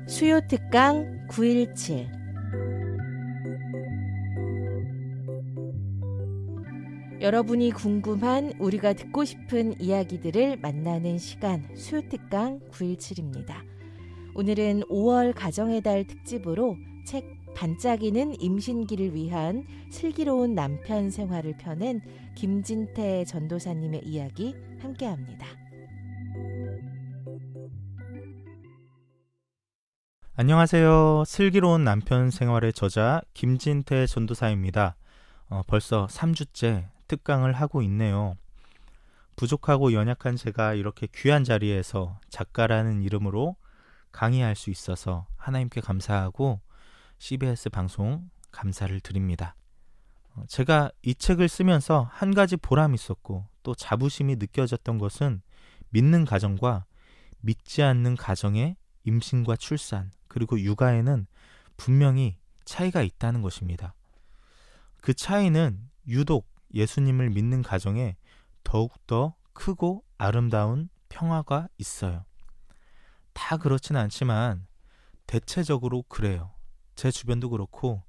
수요 특강 917. 여러분이 궁금한, 우리가 듣고 싶은 이야기들을 만나는 시간, 수요 특강 917입니다. 오늘은 5월 가정의 달 특집으로 책 반짝이는 임신기를 위한 슬기로운 남편 생활을 펴낸 김진태 전도사님의 이야기 함께합니다. 안녕하세요. 슬기로운 남편 생활의 저자 김진태 전도사입니다. 벌써 3주째 특강을 하고 있네요. 부족하고 연약한 제가 이렇게 귀한 자리에서 작가라는 이름으로 강의할 수 있어서 하나님께 감사하고 CBS 방송 감사를 드립니다. 제가 이 책을 쓰면서 한 가지 보람이 있었고 또 자부심이 느껴졌던 것은 믿는 가정과 믿지 않는 가정의 임신과 출산 그리고 육아에는 분명히 차이가 있다는 것입니다. 그 차이는 유독 예수님을 믿는 가정에 더욱더 크고 아름다운 평화가 있어요. 다 그렇진 않지만 대체적으로 그래요. 제 주변도 그렇고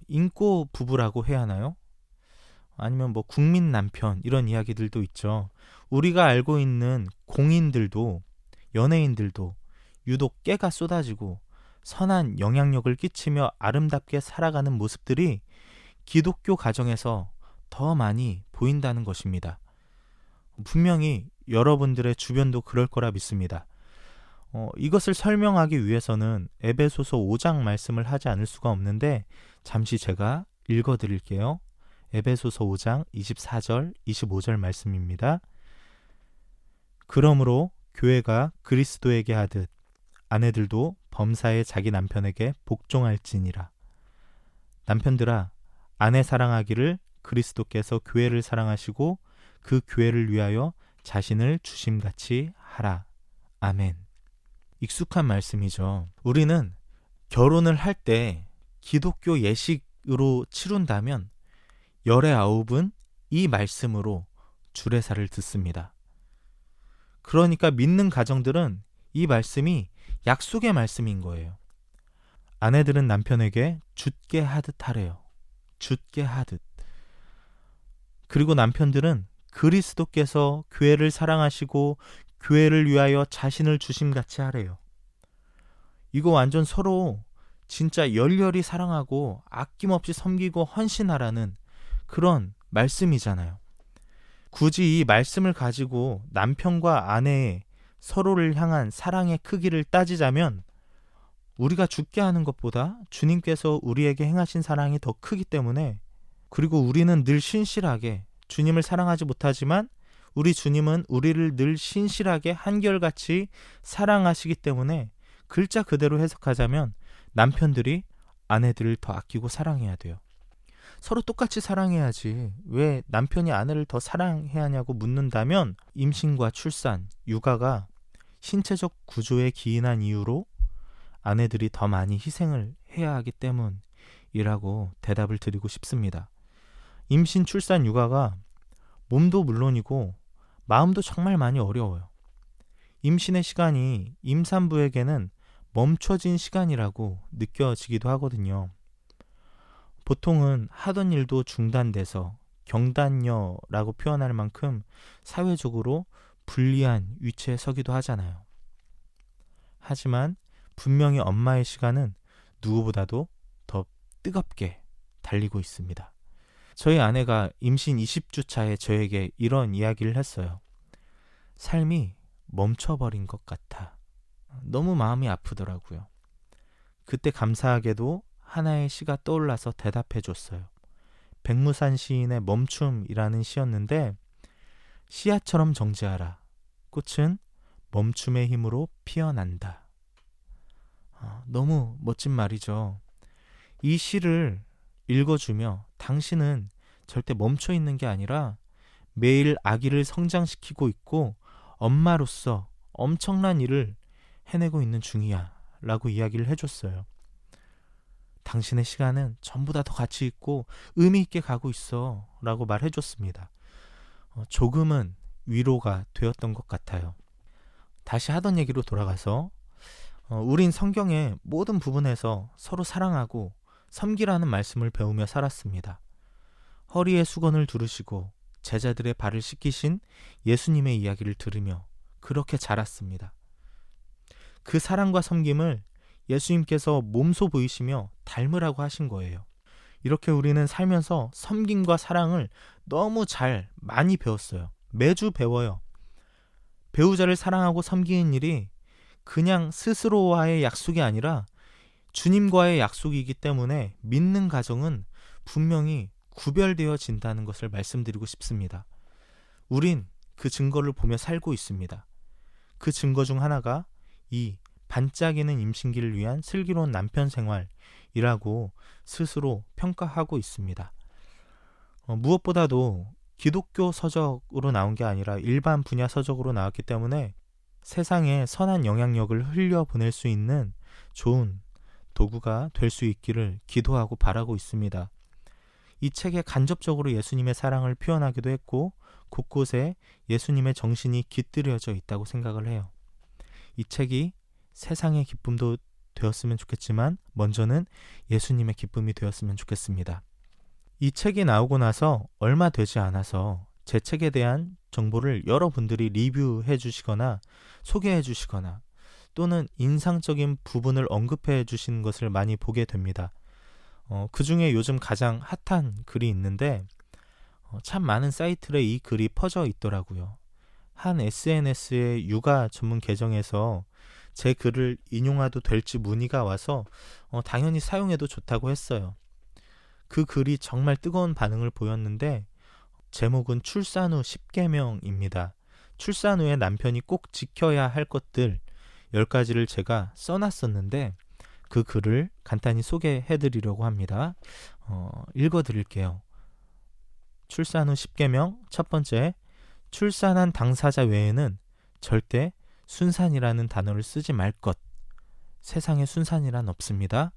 인꼬 부부라고 해야 하나요? 아니면 뭐 국민 남편 이런 이야기들도 있죠. 우리가 알고 있는 공인들도 연예인들도 유독 깨가 쏟아지고 선한 영향력을 끼치며 아름답게 살아가는 모습들이 기독교 가정에서 더 많이 보인다는 것입니다. 분명히 여러분들의 주변도 그럴 거라 믿습니다. 이것을 설명하기 위해서는 에베소서 5장 말씀을 하지 않을 수가 없는데 잠시 제가 읽어드릴게요. 에베소서 5장 24절 25절 말씀입니다. 그러므로 교회가 그리스도에게 하듯 아내들도 범사에 자기 남편에게 복종할지니라. 남편들아, 아내 사랑하기를 그리스도께서 교회를 사랑하시고 그 교회를 위하여 자신을 주심같이 하라. 아멘. 익숙한 말씀이죠. 우리는 결혼을 할 때 기독교 예식으로 치룬다면 열의 아홉은 이 말씀으로 주례사를 듣습니다. 그러니까 믿는 가정들은 이 말씀이 약속의 말씀인 거예요. 아내들은 남편에게 좇게 하듯 하래요. 좇게 하듯. 그리고 남편들은 그리스도께서 교회를 사랑하시고 교회를 위하여 자신을 주심같이 하래요. 이거 완전 서로 진짜 열렬히 사랑하고 아낌없이 섬기고 헌신하라는 그런 말씀이잖아요. 굳이 이 말씀을 가지고 남편과 아내의 서로를 향한 사랑의 크기를 따지자면 우리가 죽게 하는 것보다 주님께서 우리에게 행하신 사랑이 더 크기 때문에, 그리고 우리는 늘 신실하게 주님을 사랑하지 못하지만 우리 주님은 우리를 늘 신실하게 한결같이 사랑하시기 때문에 글자 그대로 해석하자면 남편들이 아내들을 더 아끼고 사랑해야 돼요. 서로 똑같이 사랑해야지 왜 남편이 아내를 더 사랑해야 하냐고 묻는다면 임신과 출산, 육아가 신체적 구조에 기인한 이유로 아내들이 더 많이 희생을 해야 하기 때문이라고 대답을 드리고 싶습니다. 임신, 출산, 육아가 몸도 물론이고 마음도 정말 많이 어려워요. 임신의 시간이 임산부에게는 멈춰진 시간이라고 느껴지기도 하거든요. 보통은 하던 일도 중단돼서 경단녀라고 표현할 만큼 사회적으로 불리한 위치에 서기도 하잖아요. 하지만 분명히 엄마의 시간은 누구보다도 더 뜨겁게 달리고 있습니다. 저희 아내가 임신 20주 차에 저에게 이런 이야기를 했어요. 삶이 멈춰버린 것 같아. 너무 마음이 아프더라고요. 그때 감사하게도 하나의 시가 떠올라서 대답해줬어요. 백무산 시인의 멈춤이라는 시였는데, 씨앗처럼 정지하라. 꽃은 멈춤의 힘으로 피어난다. 너무 멋진 말이죠. 이 시를 읽어주며 당신은 절대 멈춰 있는 게 아니라 매일 아기를 성장시키고 있고 엄마로서 엄청난 일을 해내고 있는 중이야 라고 이야기를 해줬어요. 당신의 시간은 전보다 더 가치 있고 의미 있게 가고 있어 라고 말해줬습니다. 조금은 위로가 되었던 것 같아요. 다시 하던 얘기로 돌아가서 우린 성경의 모든 부분에서 서로 사랑하고 섬기라는 말씀을 배우며 살았습니다. 허리에 수건을 두르시고 제자들의 발을 씻기신 예수님의 이야기를 들으며 그렇게 자랐습니다. 그 사랑과 섬김을 예수님께서 몸소 보이시며 닮으라고 하신 거예요. 이렇게 우리는 살면서 섬김과 사랑을 너무 많이 배웠어요. 매주 배워요. 배우자를 사랑하고 섬기는 일이 그냥 스스로와의 약속이 아니라 주님과의 약속이기 때문에 믿는 가정은 분명히 구별되어진다는 것을 말씀드리고 싶습니다. 우린 그 증거를 보며 살고 있습니다. 그 증거 중 하나가 이 반짝이는 임신기를 위한 슬기로운 남편 생활이라고 스스로 평가하고 있습니다. 무엇보다도 기독교 서적으로 나온 게 아니라 일반 분야 서적으로 나왔기 때문에 세상에 선한 영향력을 흘려보낼 수 있는 좋은 도구가 될 수 있기를 기도하고 바라고 있습니다. 이 책에 간접적으로 예수님의 사랑을 표현하기도 했고 곳곳에 예수님의 정신이 깃들여져 있다고 생각을 해요. 이 책이 세상의 기쁨도 되었으면 좋겠지만 먼저는 예수님의 기쁨이 되었으면 좋겠습니다. 이 책이 나오고 나서 얼마 되지 않아서 제 책에 대한 정보를 여러분들이 리뷰해 주시거나 소개해 주시거나 또는 인상적인 부분을 언급해 주시는 것을 많이 보게 됩니다. 그 중에 요즘 가장 핫한 글이 있는데 참 많은 사이트에 이 글이 퍼져 있더라고요. 한 SNS의 육아 전문 계정에서 제 글을 인용해도 될지 문의가 와서 당연히 사용해도 좋다고 했어요. 그 글이 정말 뜨거운 반응을 보였는데 제목은 출산 후 10계명입니다. 출산 후에 남편이 꼭 지켜야 할 것들 10가지를 제가 써놨었는데 그 글을 간단히 소개해드리려고 합니다. 읽어드릴게요. 출산 후 10계명 첫 번째, 출산한 당사자 외에는 절대 순산이라는 단어를 쓰지 말 것. 세상에 순산이란 없습니다.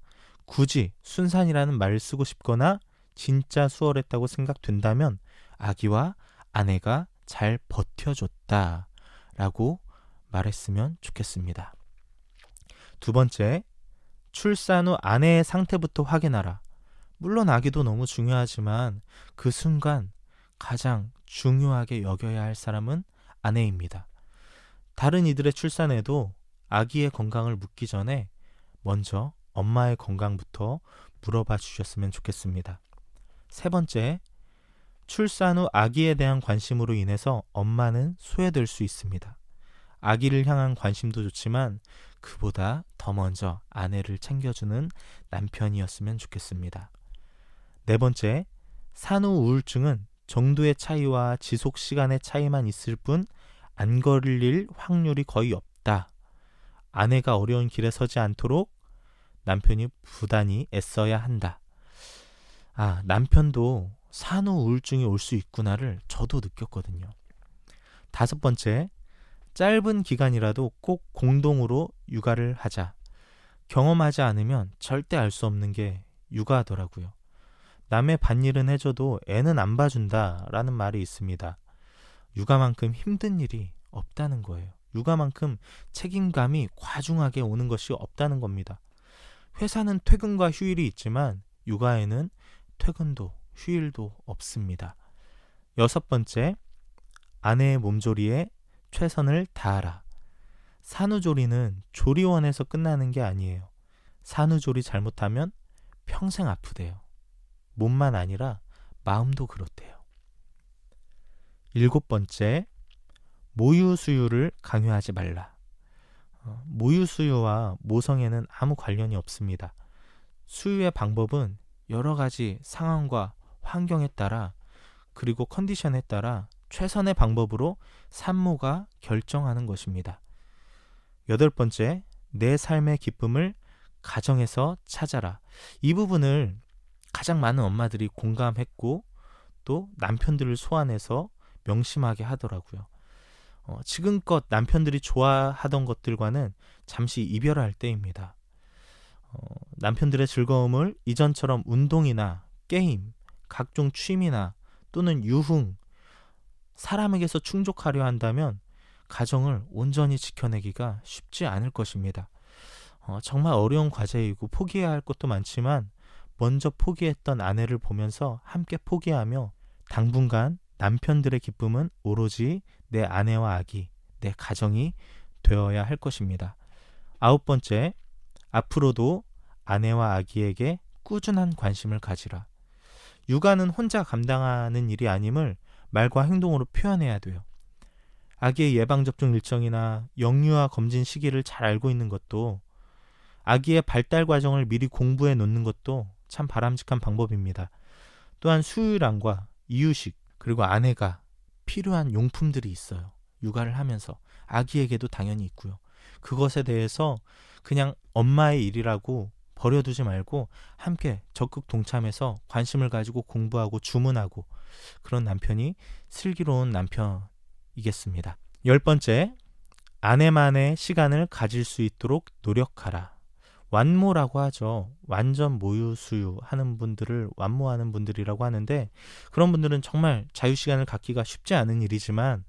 굳이 순산이라는 말을 쓰고 싶거나 진짜 수월했다고 생각된다면 아기와 아내가 잘 버텨줬다 라고 말했으면 좋겠습니다. 두 번째, 출산 후 아내의 상태부터 확인하라. 물론 아기도 너무 중요하지만 그 순간 가장 중요하게 여겨야 할 사람은 아내입니다. 다른 이들의 출산에도 아기의 건강을 묻기 전에 먼저 엄마의 건강부터 물어봐 주셨으면 좋겠습니다. 세 번째, 출산 후 아기에 대한 관심으로 인해서 엄마는 소외될 수 있습니다. 아기를 향한 관심도 좋지만 그보다 더 먼저 아내를 챙겨주는 남편이었으면 좋겠습니다. 네 번째, 산후 우울증은 정도의 차이와 지속 시간의 차이만 있을 뿐 안 걸릴 확률이 거의 없다. 아내가 어려운 길에 서지 않도록 남편이 부단히 애써야 한다. 남편도 산후 우울증이 올 수 있구나를 저도 느꼈거든요. 다섯 번째, 짧은 기간이라도 꼭 공동으로 육아를 하자. 경험하지 않으면 절대 알 수 없는 게 육아더라고요. 남의 밭일은 해줘도 애는 안 봐준다라는 말이 있습니다. 육아만큼 힘든 일이 없다는 거예요. 육아만큼 책임감이 과중하게 오는 것이 없다는 겁니다. 회사는 퇴근과 휴일이 있지만 육아에는 퇴근도 휴일도 없습니다. 여섯 번째, 아내의 몸조리에 최선을 다하라. 산후조리는 조리원에서 끝나는 게 아니에요. 산후조리 잘못하면 평생 아프대요. 몸만 아니라 마음도 그렇대요. 일곱 번째, 모유수유를 강요하지 말라. 모유수유와 모성애는 아무 관련이 없습니다. 수유의 방법은 여러 가지 상황과 환경에 따라 그리고 컨디션에 따라 최선의 방법으로 산모가 결정하는 것입니다. 여덟 번째, 내 삶의 기쁨을 가정에서 찾아라. 이 부분을 가장 많은 엄마들이 공감했고 또 남편들을 소환해서 명심하게 하더라고요. 지금껏 남편들이 좋아하던 것들과는 잠시 이별할 때입니다. 남편들의 즐거움을 이전처럼 운동이나 게임, 각종 취미나 또는 유흥, 사람에게서 충족하려 한다면 가정을 온전히 지켜내기가 쉽지 않을 것입니다. 정말 어려운 과제이고 포기해야 할 것도 많지만 먼저 포기했던 아내를 보면서 함께 포기하며 당분간 남편들의 기쁨은 오로지 내 아내와 아기, 내 가정이 되어야 할 것입니다. 9번째, 앞으로도 아내와 아기에게 꾸준한 관심을 가지라. 육아는 혼자 감당하는 일이 아님을 말과 행동으로 표현해야 돼요. 아기의 예방접종 일정이나 영유아 검진 시기를 잘 알고 있는 것도, 아기의 발달 과정을 미리 공부해 놓는 것도 참 바람직한 방법입니다. 또한 수유량과 이유식, 그리고 아내가 필요한 용품들이 있어요. 육아를 하면서 아기에게도 당연히 있고요. 그것에 대해서 그냥 엄마의 일이라고 버려두지 말고 함께 적극 동참해서 관심을 가지고 공부하고 주문하고, 그런 남편이 슬기로운 남편이겠습니다. 10번째, 아내만의 시간을 가질 수 있도록 노력하라. 완모라고 하죠. 완전 모유 수유 하는 분들을 완모하는 분들이라고 하는데, 그런 분들은 정말 자유시간을 갖기가 쉽지 않은 일이지만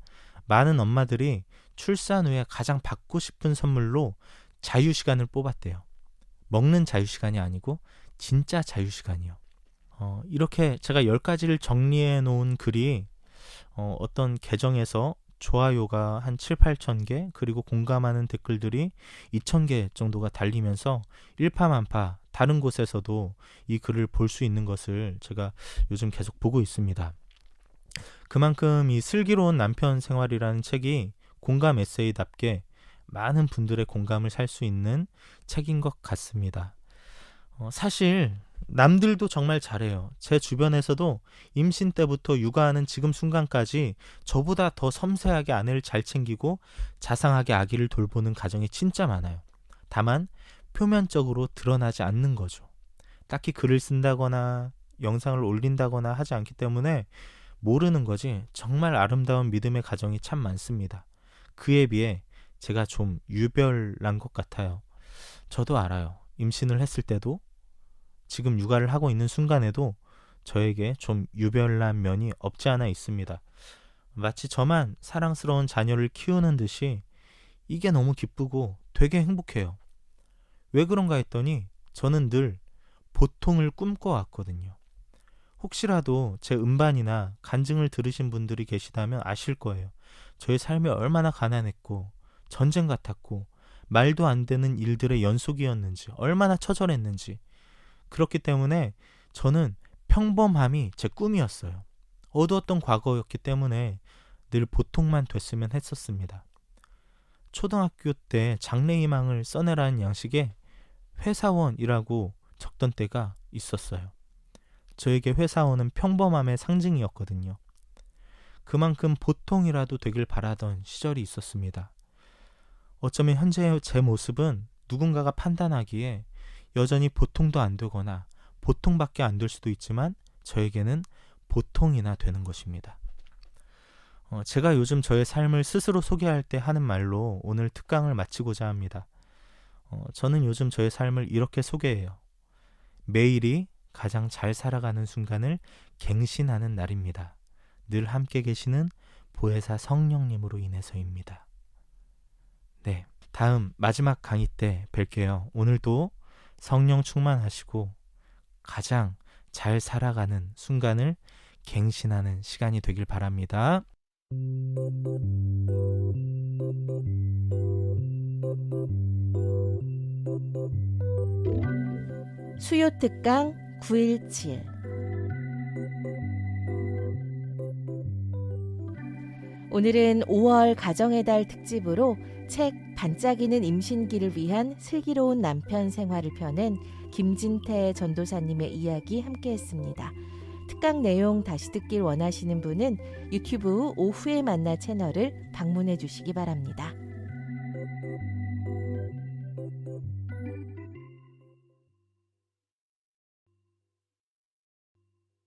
많은 엄마들이 출산 후에 가장 받고 싶은 선물로 자유시간을 뽑았대요. 먹는 자유시간이 아니고 진짜 자유시간이요. 이렇게 제가 10가지를 정리해 놓은 글이 어떤 계정에서 좋아요가 한 7, 8천 개, 그리고 공감하는 댓글들이 2천 개 정도가 달리면서 일파만파 다른 곳에서도 이 글을 볼 수 있는 것을 제가 요즘 계속 보고 있습니다. 그만큼 이 슬기로운 남편 생활이라는 책이 공감 에세이답게 많은 분들의 공감을 살 수 있는 책인 것 같습니다. 사실 남들도 정말 잘해요. 제 주변에서도 임신 때부터 육아하는 지금 순간까지 저보다 더 섬세하게 아내를 잘 챙기고 자상하게 아기를 돌보는 가정이 진짜 많아요. 다만 표면적으로 드러나지 않는 거죠. 딱히 글을 쓴다거나 영상을 올린다거나 하지 않기 때문에 모르는 거지, 정말 아름다운 믿음의 가정이 참 많습니다. 그에 비해 제가 좀 유별난 것 같아요. 저도 알아요. 임신을 했을 때도, 지금 육아를 하고 있는 순간에도 저에게 좀 유별난 면이 없지 않아 있습니다. 마치 저만 사랑스러운 자녀를 키우는 듯이 이게 너무 기쁘고 되게 행복해요. 왜 그런가 했더니 저는 늘 보통을 꿈꿔왔거든요. 혹시라도 제 음반이나 간증을 들으신 분들이 계시다면 아실 거예요. 저의 삶이 얼마나 가난했고 전쟁 같았고 말도 안 되는 일들의 연속이었는지, 얼마나 처절했는지. 그렇기 때문에 저는 평범함이 제 꿈이었어요. 어두웠던 과거였기 때문에 늘 보통만 됐으면 했었습니다. 초등학교 때 장래희망을 써내라는 양식에 회사원이라고 적던 때가 있었어요. 저에게 회사원은 평범함의 상징이었거든요. 그만큼 보통이라도 되길 바라던 시절이 있었습니다. 어쩌면 현재의 제 모습은 누군가가 판단하기에 여전히 보통도 안 되거나 보통밖에 안 될 수도 있지만 저에게는 보통이나 되는 것입니다. 제가 요즘 저의 삶을 스스로 소개할 때 하는 말로 오늘 특강을 마치고자 합니다. 저는 요즘 저의 삶을 이렇게 소개해요. 매일이 가장 잘 살아가는 순간을 갱신하는 날입니다. 늘 함께 계시는 보혜사 성령님으로 인해서입니다. 네, 다음 마지막 강의 때 뵐게요. 오늘도 성령 충만하시고 가장 잘 살아가는 순간을 갱신하는 시간이 되길 바랍니다. 수요 특강 917. 오늘은 5월 가정의 달 특집으로 책 반짝이는 임신기를 위한 슬기로운 남편 생활을 펴낸 김진태 전도사님의 이야기 함께했습니다. 특강 내용 다시 듣길 원하시는 분은 유튜브 오후에 만나 채널을 방문해 주시기 바랍니다.